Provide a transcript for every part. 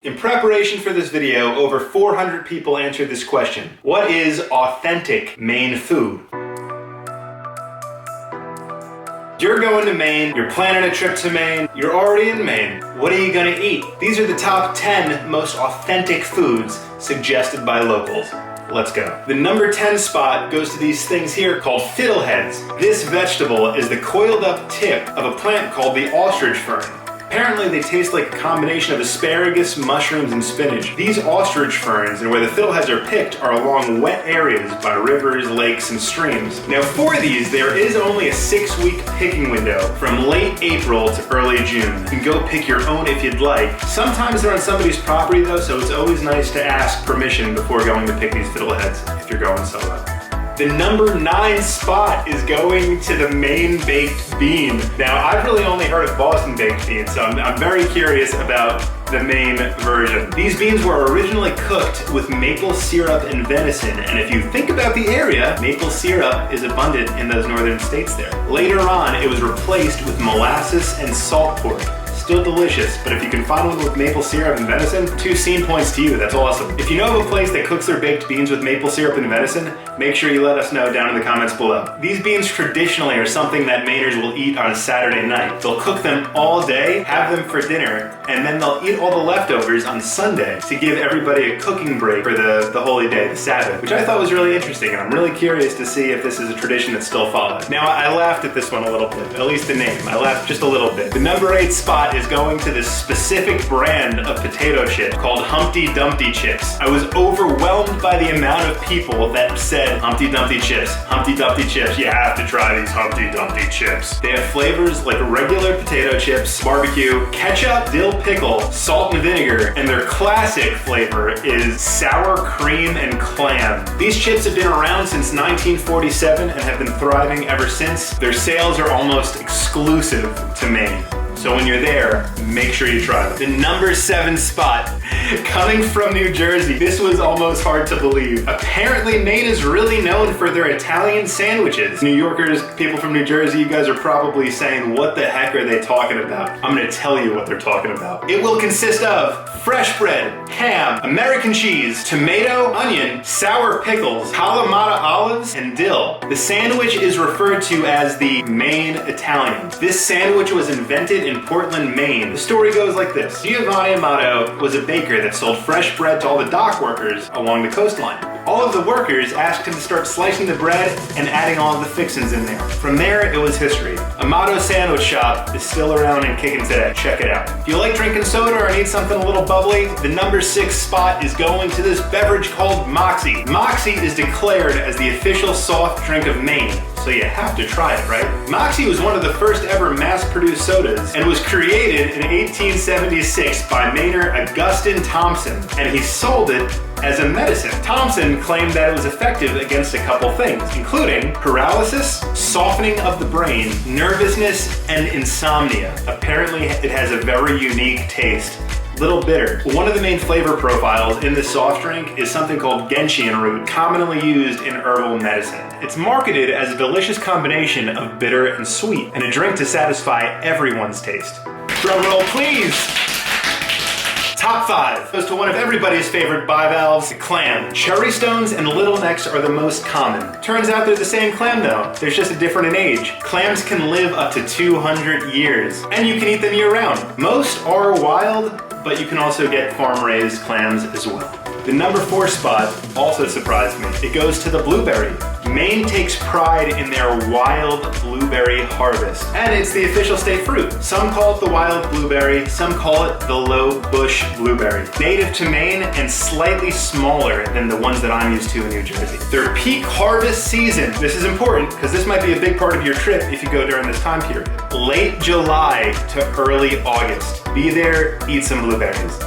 In preparation for this video, over 400 people answered this question. What is authentic Maine food? You're going to Maine, you're planning a trip to Maine, you're already in Maine. What are you gonna eat? These are the top 10 most authentic foods suggested by locals. Let's go. The number 10 spot goes to these things here called fiddleheads. This vegetable is the coiled up tip of a plant called the ostrich fern. Apparently they taste like a combination of asparagus, mushrooms, and spinach. These ostrich ferns, and where the fiddleheads are picked, are along wet areas by rivers, lakes, and streams. Now for these, there is only a 6-week picking window from late April to early June. You can go pick your own if you'd like. Sometimes they're on somebody's property though, so it's always nice to ask permission before going to pick these fiddleheads if you're going solo. The number 9 spot is going to the Maine baked bean. Now, I've really only heard of Boston baked beans, so I'm very curious about the Maine version. These beans were originally cooked with maple syrup and venison, and if you think about the area, maple syrup is abundant in those northern states there. Later on, it was replaced with molasses and salt pork. Still delicious, but if you can find one with maple syrup and venison, 2 scene points to you. That's awesome. If you know of a place that cooks their baked beans with maple syrup and venison, make sure you let us know down in the comments below. These beans traditionally are something that Mainers will eat on a Saturday night. They'll cook them all day, have them for dinner, and then they'll eat all the leftovers on Sunday to give everybody a cooking break for the holy day, the Sabbath, which I thought was really interesting, and I'm really curious to see if this is a tradition that's still followed. Now, I laughed at this one a little bit, at least the name. I laughed just a little bit. The number 8 spot is going to this specific brand of potato chip called Humpty Dumpty chips. I was overwhelmed by the amount of people that said Humpty Dumpty chips, Humpty Dumpty chips. You have to try these Humpty Dumpty chips. They have flavors like regular potato chips, barbecue, ketchup, dill pickle, salt and vinegar, and their classic flavor is sour cream and clam. These chips have been around since 1947 and have been thriving ever since. Their sales are almost exclusive to Maine. So when you're there, make sure you try them. The number 7 spot, coming from New Jersey. This was almost hard to believe. Apparently, Maine is really known for their Italian sandwiches. New Yorkers, people from New Jersey, you guys are probably saying, what the heck are they talking about? I'm gonna tell you what they're talking about. It will consist of fresh bread, ham, American cheese, tomato, onion, sour pickles, Kalamata olives, and dill. The sandwich is referred to as the Maine Italian. This sandwich was invented in Portland, Maine. The story goes like this. Giovanni Amato was a baker that sold fresh bread to all the dock workers along the coastline. All of the workers asked him to start slicing the bread and adding all of the fixings in there. From there, it was history. Amato's Sandwich Shop is still around and kicking today. Check it out. If you like drinking soda or need something a little bubbly, the number 6 spot is going to this beverage called Moxie. Moxie is declared as the official soft drink of Maine, so you have to try it, right? Moxie was one of the first ever mass-produced sodas and was created in 1876 by Mainer Augustine Thompson, and he sold it as a medicine. Thompson claimed that it was effective against a couple things, including paralysis, softening of the brain, nervousness, and insomnia. Apparently, it has a very unique taste. Little bitter. One of the main flavor profiles in this soft drink is something called gentian root, commonly used in herbal medicine. It's marketed as a delicious combination of bitter and sweet, and a drink to satisfy everyone's taste. Drum roll, please! Top 5 goes to one of everybody's favorite bivalves, the clam. Cherry stones and little necks are the most common. Turns out they're the same clam though. There's just a different in age. Clams can live up to 200 years, and you can eat them year round. Most are wild, but you can also get farm-raised clams as well. The number 4 spot also surprised me. It goes to the blueberry. Maine takes pride in their wild blueberry harvest, and it's the official state fruit. Some call it the wild blueberry, some call it the low bush blueberry. Native to Maine and slightly smaller than the ones that I'm used to in New Jersey. Their peak harvest season, this is important because this might be a big part of your trip if you go during this time period. Late July to early August. Be there, eat some blueberries.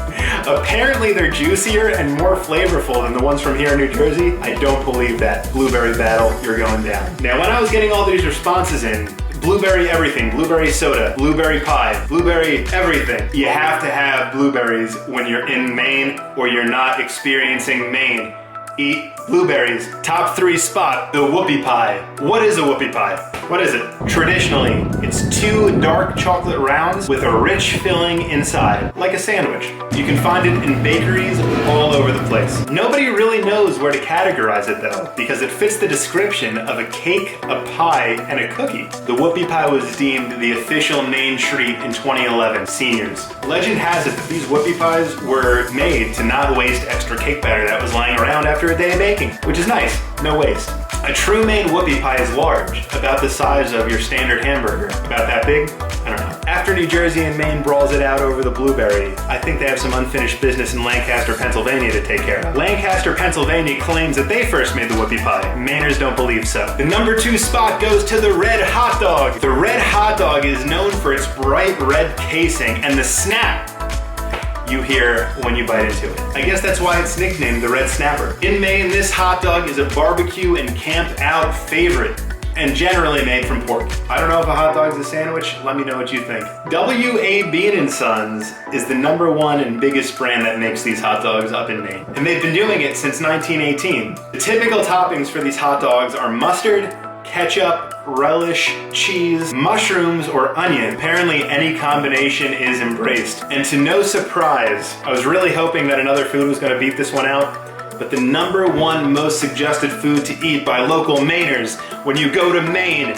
Apparently they're juicier and more flavorful than the ones from here in New Jersey. I don't believe that. Blueberry battle, you're going down. Now when I was getting all these responses in, blueberry everything, blueberry soda, blueberry pie, blueberry everything. You have to have blueberries when you're in Maine or you're not experiencing Maine. Eat blueberries. Top 3 spot, the Whoopie Pie. What is a Whoopie Pie? What is it? Traditionally, it's 2 dark chocolate rounds with a rich filling inside, like a sandwich. You can find it in bakeries all over the place. Nobody really knows where to categorize it though, because it fits the description of a cake, a pie, and a cookie. The Whoopie Pie was deemed the official Maine treat in 2011. Seniors. Legend has it that these Whoopie Pies were made to not waste extra cake batter that was lying around after a day of baking, which is nice. No waste. A true Maine Whoopie Pie is large, about the size of your standard hamburger. About that big? I don't know. After New Jersey and Maine brawls it out over the blueberry, I think they have some unfinished business in Lancaster, Pennsylvania to take care of. Lancaster, Pennsylvania claims that they first made the Whoopie Pie. Mainers don't believe so. The number 2 spot goes to the red hot dog. The red hot dog is known for its bright red casing and the snap you hear when you bite into it. I guess that's why it's nicknamed the Red Snapper. In Maine, this hot dog is a barbecue and camp out favorite, and generally made from pork. I don't know if a hot dog's a sandwich, let me know what you think. W.A. Bean & Sons is the number 1 and biggest brand that makes these hot dogs up in Maine. And they've been doing it since 1918. The typical toppings for these hot dogs are mustard, ketchup, relish, cheese, mushrooms, or onion. Apparently any combination is embraced. And to no surprise, I was really hoping that another food was going to beat this one out, but the number 1 most suggested food to eat by local Mainers when you go to Maine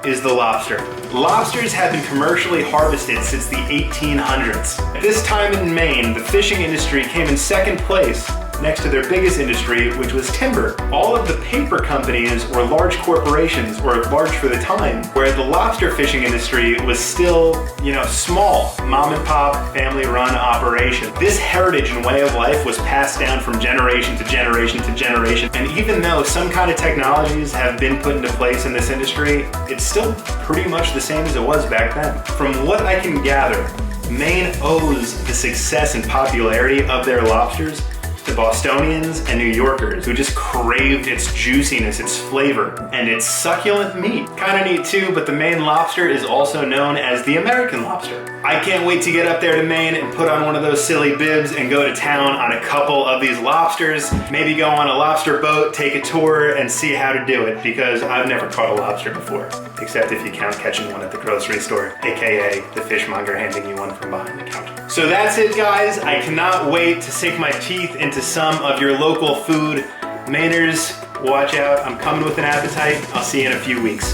is the lobster. Lobsters have been commercially harvested since the 1800s. At this time in Maine, the fishing industry came in 2nd place next to their biggest industry, which was timber. All of the paper companies were large corporations, or large for the time, where the lobster fishing industry was still, small, mom and pop, family run operation. This heritage and way of life was passed down from generation to generation to generation, and even though some kind of technologies have been put into place in this industry, it's still pretty much the same as it was back then. From what I can gather, Maine owes the success and popularity of their lobsters to Bostonians and New Yorkers who just craved its juiciness, its flavor, and its succulent meat. Kinda neat too, but the Maine lobster is also known as the American lobster. I can't wait to get up there to Maine and put on one of those silly bibs and go to town on a couple of these lobsters. Maybe go on a lobster boat, take a tour, and see how to do it, because I've never caught a lobster before. Except if you count catching one at the grocery store, aka the fishmonger handing you one from behind the counter. So that's it, guys. I cannot wait to sink my teeth into some of your local food. Mainers, watch out. I'm coming with an appetite. I'll see you in a few weeks.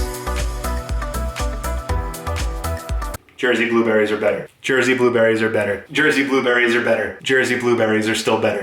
Jersey blueberries are better. Jersey blueberries are better. Jersey blueberries are better. Jersey blueberries are still better.